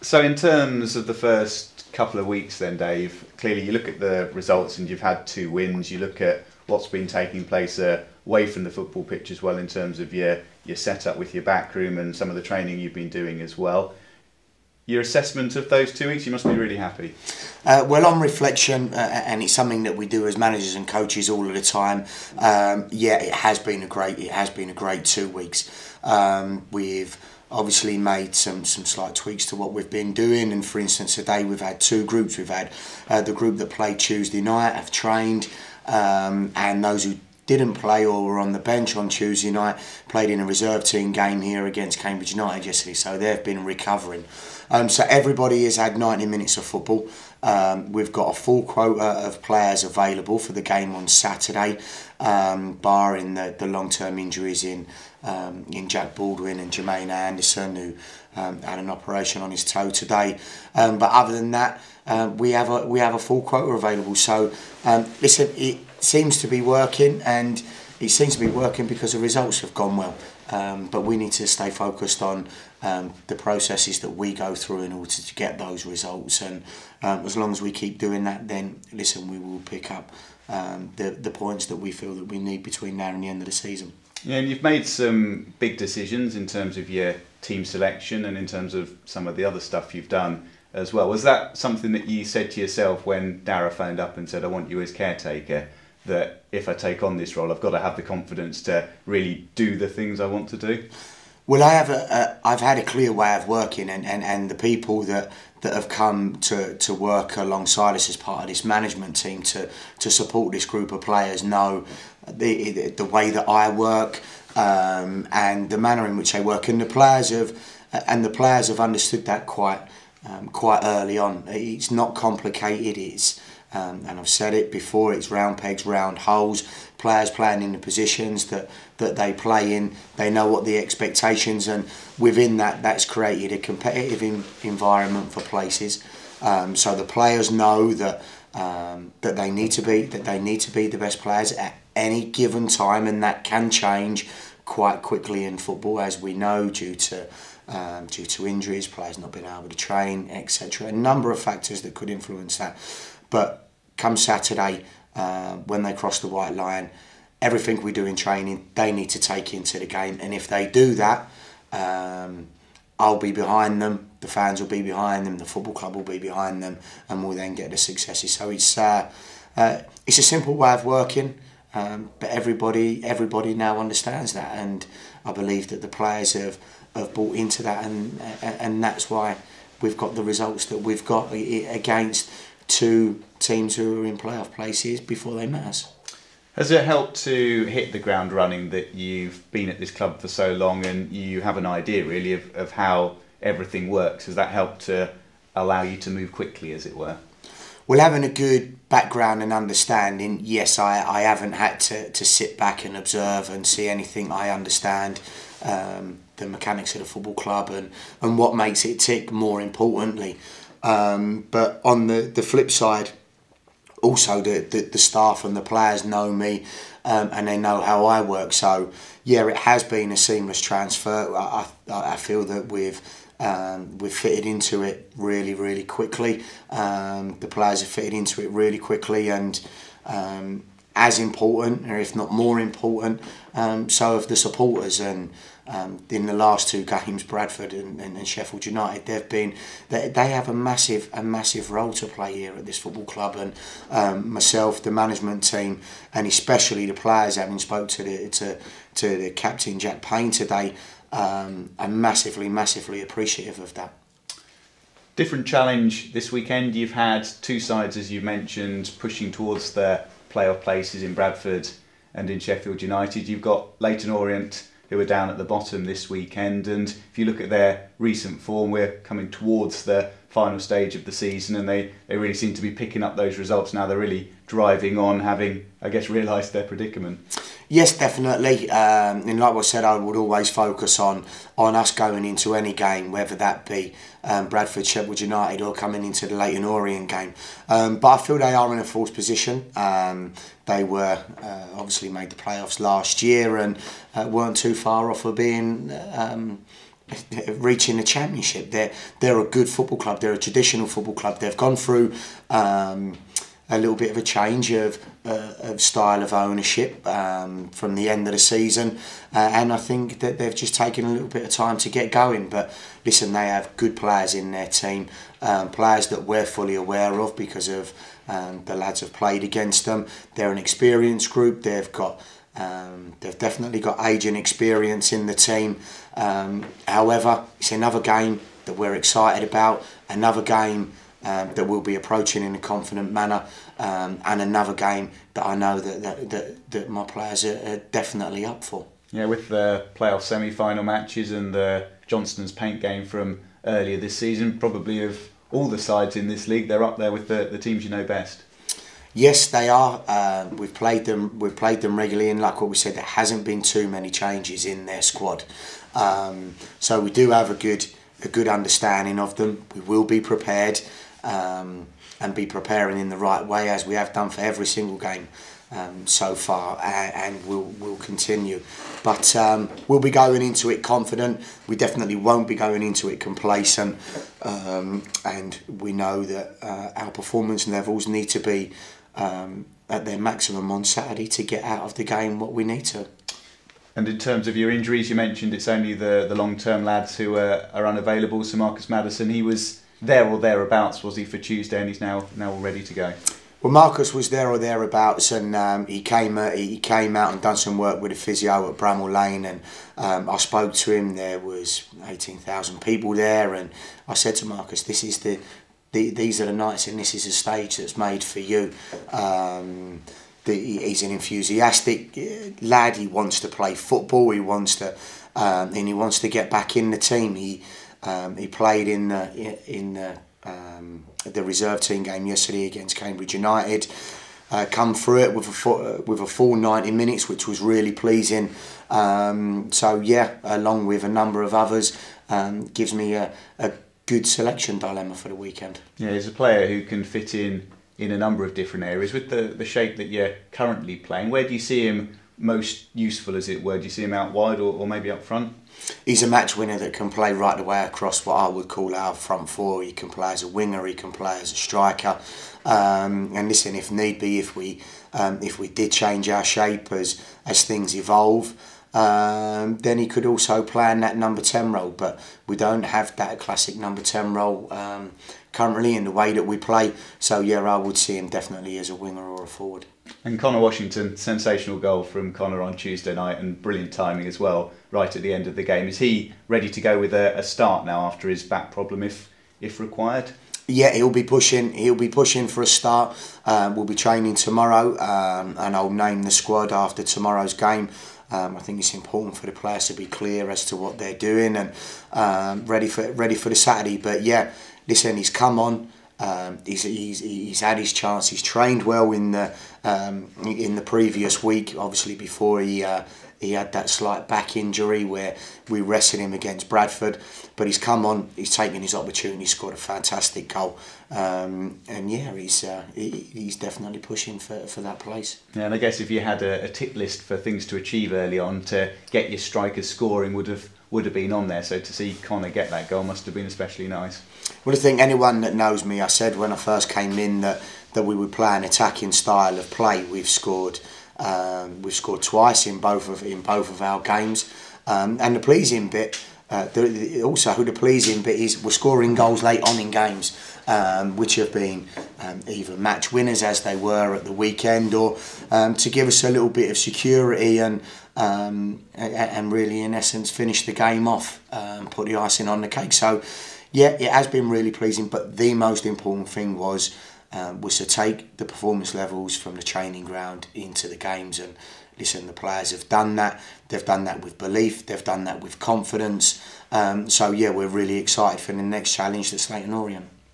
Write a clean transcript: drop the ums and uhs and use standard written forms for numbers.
So in terms of the first couple of weeks then, Dave, clearly you look at the results and you've had 2 wins. You look at what's been taking place away from the football pitch as well in terms of your setup with your backroom and some of the training you've been doing as well. Your assessment of those 2 weeks, you must be really happy. Well, on reflection, and it's something that we do as managers and coaches all of the time. Yeah, it has been a great 2 weeks. We've obviously made some slight tweaks to what we've been doing, and for instance today we've had 2 groups. We've had the group that played Tuesday night have trained, and those who didn't play or were on the bench on Tuesday night played in a reserve team game here against Cambridge United yesterday, so they've been recovering. So everybody has had 90 minutes of football. We've got a full quota of players available for the game on Saturday, barring the long-term injuries in Jack Baldwin and Jermaine Anderson, who had an operation on his toe today. But other than that, we have a full quota available. So listen, it seems to be working, and it seems to be working because the results have gone well. But we need to stay focused on the processes that we go through in order to get those results, and as long as we keep doing that, then listen, we will pick up the points that we feel that we need between now and the end of the season. Yeah, and you've made some big decisions in terms of your team selection and in terms of some of the other stuff you've done as well. Was that something that you said to yourself when Dara phoned up and said, I want you as caretaker, that if I take on this role, I've got to have the confidence to really do the things I want to do? Well, I've had a clear way of working, and the people that have come to work alongside us as part of this management team to support this group of players know the way that I work, and the manner in which they work, and the players have understood that quite early on. It's not complicated. It's and I've said it before, it's round pegs, round holes. Players playing in the positions that they play in, they know what the expectations, and within that's created a competitive environment for places. So the players know that they need to be the best players at any given time, and that can change quite quickly in football, as we know, due to injuries, players not being able to train, etc. A number of factors that could influence that. But come Saturday, when they cross the white line, everything we do in training, they need to take into the game. And if they do that, I'll be behind them, the fans will be behind them, the football club will be behind them, and we'll then get the successes. So it's a simple way of working, but everybody now understands that, and I believe that the players have bought into that, and that's why we've got the results that we've got against 2 teams who are in playoff places before they met us. Has it helped to hit the ground running that you've been at this club for so long and you have an idea really of how everything works? Has that helped to allow you to move quickly, as it were? Well, having a good background and understanding, yes, I haven't had to sit back and observe and see anything. I understand the mechanics of the football club and what makes it tick, more importantly. But on the flip side, also the staff and the players know me, and they know how I work. So yeah, it has been a seamless transfer. I feel that we've fitted into it really quickly. The players have fitted into it really quickly, and as important, or if not more important, so have the supporters. And in the last 2 games, Bradford and Sheffield United, they have a massive role to play here at this football club. And myself, the management team, and especially the players, having spoke to the captain Jack Payne today, I'm massively appreciative of that. Different challenge this weekend. You've had 2 sides, as you mentioned, pushing towards the playoff places in Bradford and in Sheffield United. You've got Leyton Orient, who are down at the bottom this weekend, and if you look at their recent form, we're coming towards the final stage of the season, and they really seem to be picking up those results now. They're really driving on, having, I guess, realised their predicament. Yes, definitely. And like I said, I would always focus on us going into any game, whether that be Bradford, Sheffield United, or coming into the Leyton Orient game. But I feel they are in a false position. They were obviously made the playoffs last year and weren't too far off of being reaching the championship. They're a good football club. They're a traditional football club. They've gone through a little bit of a change of style of ownership from the end of the season, and I think that they've just taken a little bit of time to get going. But listen, they have good players in their team, players that we're fully aware of because of the lads have played against them. They're an experienced group. They've definitely got age and experience in the team. However, it's another game that we're excited about, another game that we'll be approaching in a confident manner, and another game that I know that my players are definitely up for. Yeah, with the playoff semi-final matches and the Johnston's Paint game from earlier this season, probably of all the sides in this league, they're up there with the teams you know best. Yes, they are. We've played them regularly, and like what we said, there hasn't been too many changes in their squad. So we do have a good understanding of them. We will be prepared and be preparing in the right way, as we have done for every single game so far, and we'll continue. But we'll be going into it confident. We definitely won't be going into it complacent, and we know that our performance levels need to be at their maximum on Saturday to get out of the game what we need to. And in terms of your injuries, you mentioned it's only the long-term lads who are unavailable. So Marcus Maddison, he was there or thereabouts, was he, for Tuesday, and he's now all ready to go? Well, Marcus was there or thereabouts, and he came out and done some work with a physio at Bramall Lane, and I spoke to him. There was 18,000 people there, and I said to Marcus, these are the nights, and this is a stage that's made for you. He's an enthusiastic lad. He wants to play football. He wants to, and he wants to get back in the team. He played in the reserve team game yesterday against Cambridge United. Come through it with a full 90 minutes, which was really pleasing. So yeah, along with a number of others, gives me a good selection dilemma for the weekend. Yeah, he's a player who can fit in a number of different areas. With the shape that you're currently playing, where do you see him most useful, as it were? Do you see him out wide or maybe up front? He's a match winner that can play right the way across what I would call our front four. He can play as a winger, he can play as a striker. And listen, if need be, if we did change our shape as things evolve, then he could also play in that number 10 role. But we don't have that classic number 10 role currently in the way that we play. So yeah, I would see him definitely as a winger or a forward. And Connor Washington, sensational goal from Connor on Tuesday night, and brilliant timing as well, right at the end of the game. Is he ready to go with a start now after his back problem, if required? Yeah, he'll be pushing for a start. We'll be training tomorrow, and I'll name the squad after tomorrow's game. I think it's important for the players to be clear as to what they're doing and ready for the Saturday. But yeah, listen, he's come on. He's had his chance. He's trained well in the previous week, obviously before he had that slight back injury where we rested him against Bradford. But he's come on. He's taken his opportunity. Scored a fantastic goal, and yeah, he's definitely pushing for that place. Yeah, and I guess if you had a tick list for things to achieve early on to get your strikers scoring, would have been on there. So to see Connor get that goal must have been especially nice. Well, I think anyone that knows me, I said when I first came in that we would play an attacking style of play. We've scored twice in both of our games, and the pleasing bit, the pleasing bit is we're scoring goals late on in games, which have been either match winners as they were at the weekend, or to give us a little bit of security and really, in essence, finish the game off, put the icing on the cake. So yeah, it has been really pleasing, but the most important thing was to take the performance levels from the training ground into the games. And listen, the players have done that. They've done that with belief. They've done that with confidence. So yeah, we're really excited for the next challenge that's Leighton Orient.